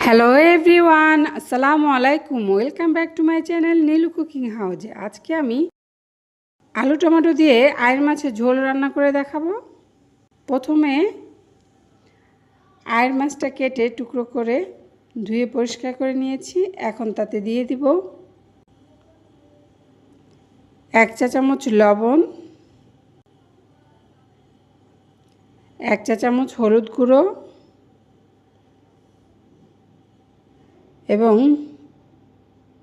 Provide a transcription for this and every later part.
Hello everyone, আসসালামু আলাইকুম। Welcome back to my channel Nilu cooking হাউজে। আজকে আমি আলু টমেটো দিয়ে আয়ের মাছের ঝোল রান্না করে দেখাবো। প্রথমে আয়ের মাছটা কেটে টুকরো করে ধুয়ে পরিষ্কার করে নিয়েছি। এখন তাতে দিয়ে দিব 1 চা চামচ লবণ, 1 চা চামচ হলুদ গুঁড়ো এবং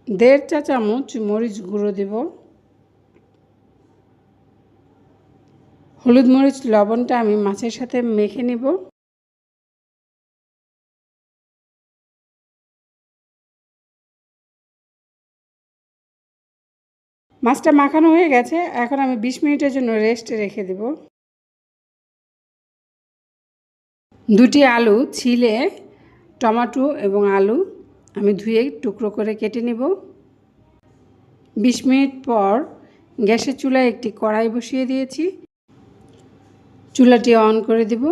1.5 চা চামচ মরিচ গুঁড়ো দেব। হলুদ মরিচ লবণটা আমি মাছের সাথে মেখে নেব। মাছটা মাখানো হয়ে গেছে, এখন আমি 20 মিনিটের জন্য রেস্টে রেখে দেব। দুটি আলু ছিলে টমেটো এবং আলু আমি ধুয়ে টুকরো করে কেটে নেব। 20 মিনিট পর গ্যাসের চুলায় একটি কড়াই বসিয়ে দিয়েছি। চুলাটি অন করে দেব।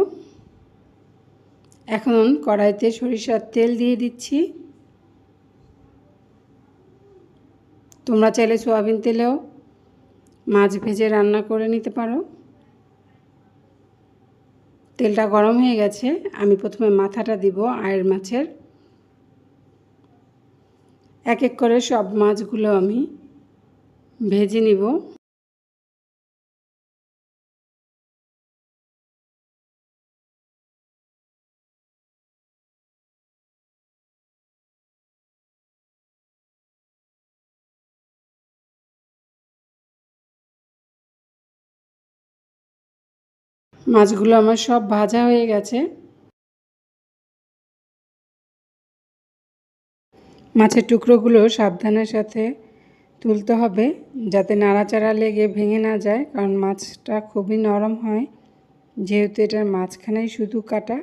এখন কড়াইতে সরিষার তেল দিয়ে দিচ্ছি। তোমরা চাইলে সয়াবিন তেলেও মাছ ভেজে রান্না করে নিতে পারো। তেলটা গরম হয়ে গেছে, আমি প্রথমে মাথাটা দিব আয়ের মাছের। এক এক করে সব মাছগুলো আমি ভেজে নিব। মাছগুলো আমার সব ভাজা হয়ে গেছে। মাছের টুকরোগুলো সাবধানের সাথে তুলতে হবে যাতে নাড়াচাড়া লেগে ভেঙে না যায়, কারণ মাছটা খুবই নরম হয় যেহেতু এটার মাঝখানেই শুধু কাটা।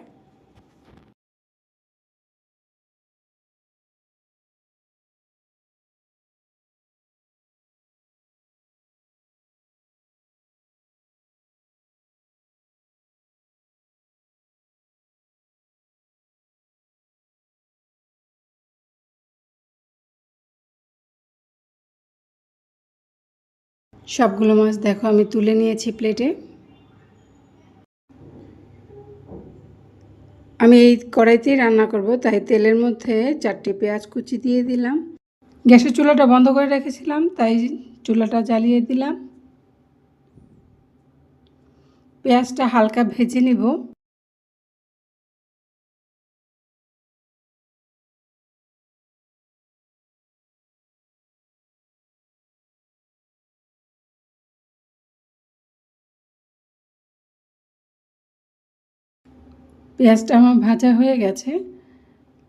সবগুলো মাছ দেখো আমি তুলে নিয়েছি প্লেটে। আমি এই কড়াইতেই রান্না করব, তাই তেলের মধ্যে 4টি পেঁয়াজ কুচি দিয়ে দিলাম। গ্যাসের চুলাটা বন্ধ করে রেখেছিলাম, তাই চুলাটা জ্বালিয়ে দিলাম। পেঁয়াজটা হালকা ভেজে নিব। পেঁয়াজটা আমার ভাজা হয়ে গেছে,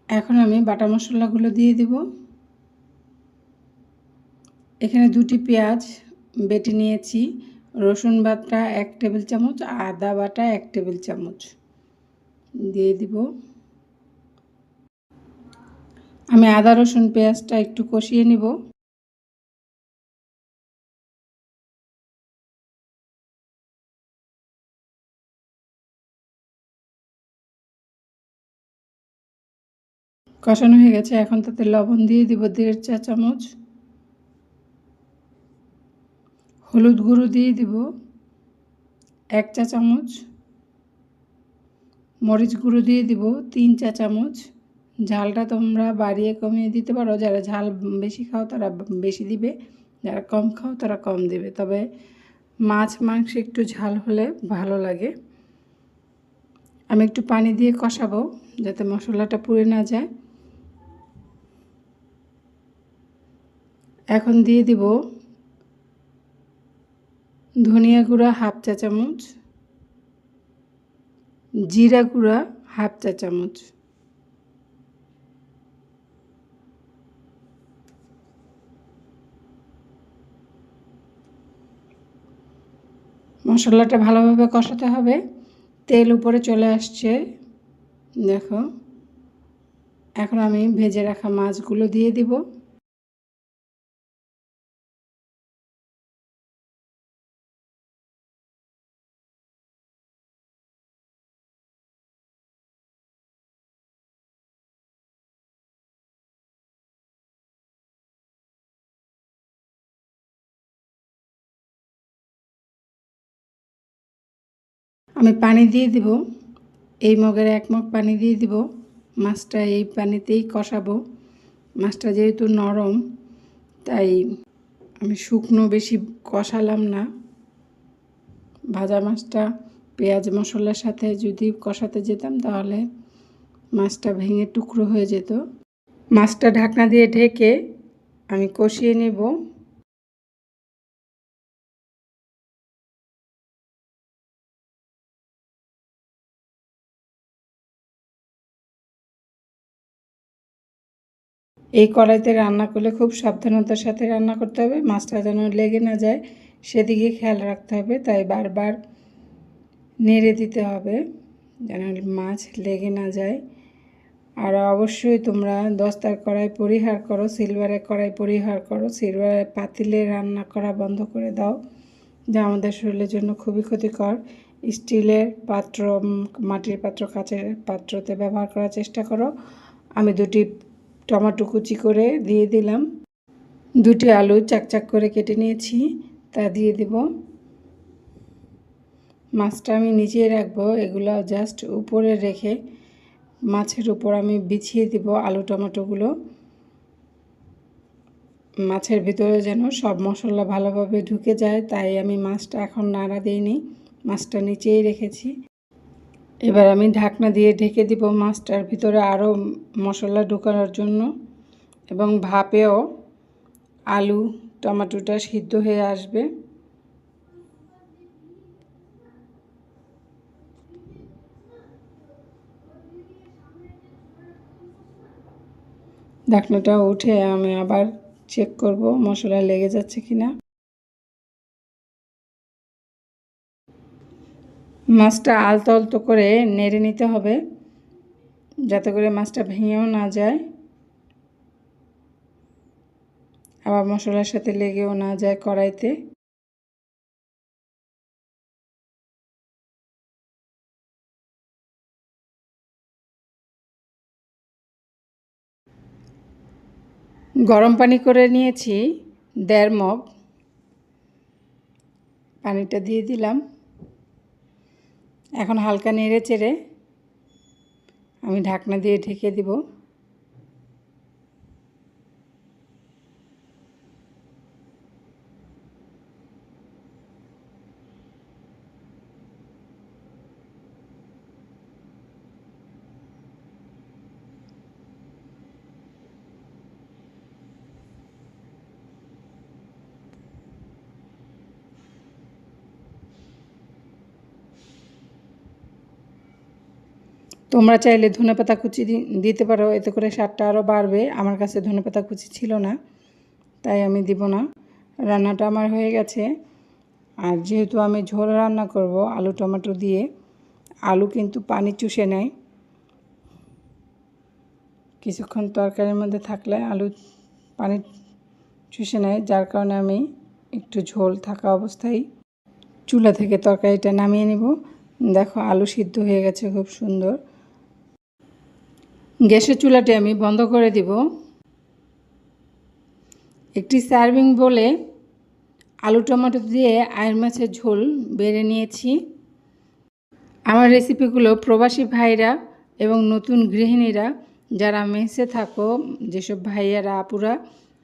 এখন আমি বাটা মশলাগুলো দিয়ে দেব। এখানে 2টি পেঁয়াজ বেটে নিয়েছি, রসুন বাটা 1 টেবিল চামচ, আদা বাটা 1 টেবিল চামচ দিয়ে দিব। আমি আদা রসুন পেঁয়াজটা একটু কষিয়ে নিব। কষানো হয়ে গেছে, এখন তাতে লবণ দিয়ে দিব 1.5 চা চামচ, হলুদ গুঁড়ো দিয়ে দিব 1 চা চামচ, মরিচ গুঁড়ো দিয়ে দিব 3 চা চামচ। ঝালটা তোমরা বাড়িয়ে কমিয়ে দিতে পারো, যারা ঝাল বেশি খাও তারা বেশি দিবে, যারা কম খাও তারা কম দেবে, তবে মাছ মাংস একটু ঝাল হলে ভালো লাগে। আমি একটু পানি দিয়ে কষাবো যাতে মশলাটা পুড়ে না যায়। এখন দিয়ে দিব ধনিয়া গুঁড়া 1/2 চা চামচ, জিরা গুঁড়া 1/2 চা চামচ, মশলাটা ভালোভাবে কষাতে হবে। তেল উপরে চলে আসছে দেখো। এখন আমি ভেজে রাখা মাছগুলো দিয়ে দিব। আমি পানি দিয়ে দিব, এই মগের 1 মগ পানি দিয়ে দিব। মাছটা এই পানিতেই কষাবো। মাছটা যেহেতু নরম তাই আমি শুকনো বেশি কষালাম না। ভাজা মাছটা পেঁয়াজ মশলার সাথে যদি কষাতে যেতাম তাহলে মাছটা ভেঙে টুকরো হয়ে যেত। মাছটা ঢাকনা দিয়ে ঢেকে আমি কষিয়ে নেব। এই কড়াইতে রান্না করলে খুব সাবধানতার সাথে রান্না করতে হবে, মাছটা যেন লেগে না যায় সেদিকে খেয়াল রাখতে হবে। তাই বারবার নেড়ে দিতে হবে যেন মাছ লেগে না যায়। আর অবশ্যই তোমরা দস্তার কড়াই পরিহার করো, সিলভারের কড়াই পরিহার করো। সিলভারের পাতিলে রান্না করা বন্ধ করে দাও, যা আমাদের শরীরের জন্য খুবই ক্ষতিকর। স্টিলের পাত্র, মাটির পাত্র, কাচের পাত্রতে ব্যবহার করার চেষ্টা করো। আমি 2টি টমেটো কুচি করে দিয়ে দিলাম। 2টি আলু চাকচাক করে কেটে নিয়েছি, তা দিয়ে দেব। মাছটা আমি নিচেই রাখবো, এগুলো জাস্ট উপরে রেখে মাছের উপর আমি বিছিয়ে দিব আলু টমেটোগুলো। মাছের ভিতরে যেন সব মশলা ভালোভাবে ঢুকে যায়, তাই আমি মাছটা এখন নাড়া দিইনি, মাছটা নিচেই রেখেছি। এবার আমি ঢাকনা দিয়ে ঢেকে দিব মাছটার ভিতরে আরও মশলা ঢোকানোর জন্য, এবং ভাপেও আলু টমেটোটা সিদ্ধ হয়ে আসবে। ঢাকনাটা উঠে আমি আবার চেক করব মশলা লেগে যাচ্ছে কিনা। মাছটা আলতো আলতো করে নেড়ে নিতে হবে যাতে করে মাছটা ভেঙেও না যায়, আবার মশলার সাথে লেগেও না যায় কড়াইতে। গরম পানি করে নিয়েছি 1.5 মগ, পানিটা দিয়ে দিলাম। এখন হালকা নেড়ে চেড়ে আমি ঢাকনা দিয়ে ঢেকে দিব। তোমরা চাইলে ধনেপাতা কুচি দিতে পারো, এতে করে স্বাদটা আরও বাড়বে। আমার কাছে ধনেপাতা কুচি ছিল না তাই আমি দিব না। রান্নাটা আমার হয়ে গেছে। আর যেহেতু আমি ঝোল রান্না করব আলু টমেটো দিয়ে, আলু কিন্তু পানি চুষে নেয়, কিছুক্ষণ তরকারির মধ্যে থাকলে আলু পানি চুষে নেয়, যার কারণে আমি একটু ঝোল থাকা অবস্থায় চুলা থেকে তরকারিটা নামিয়ে নেব। দেখো আলু সিদ্ধ হয়ে গেছে খুব সুন্দর। গ্যাসের চুলাটি আমি বন্ধ করে দিব। একটি সার্ভিং বলে আলু টমেটো দিয়ে আয়ের মাছের ঝোল বেড়ে নিয়েছি। আমার রেসিপিগুলো প্রবাসী ভাইরা এবং নতুন গৃহিণীরা যারা মেসে থাকো, যেসব ভাইয়ারা আপুরা,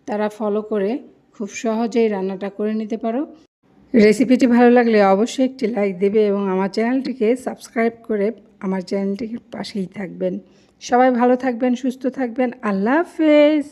তারা ফলো করে খুব সহজেই রান্নাটা করে নিতে পারো। রেসিপিটি ভালো লাগলে অবশ্যই একটি লাইক দেবে এবং আমার চ্যানেলটিকে সাবস্ক্রাইব করে আমার চ্যানেলটির পাশেই থাকবেন। সবাই ভালো থাকবেন, সুস্থ থাকবেন। আল্লাহ হাফেজ।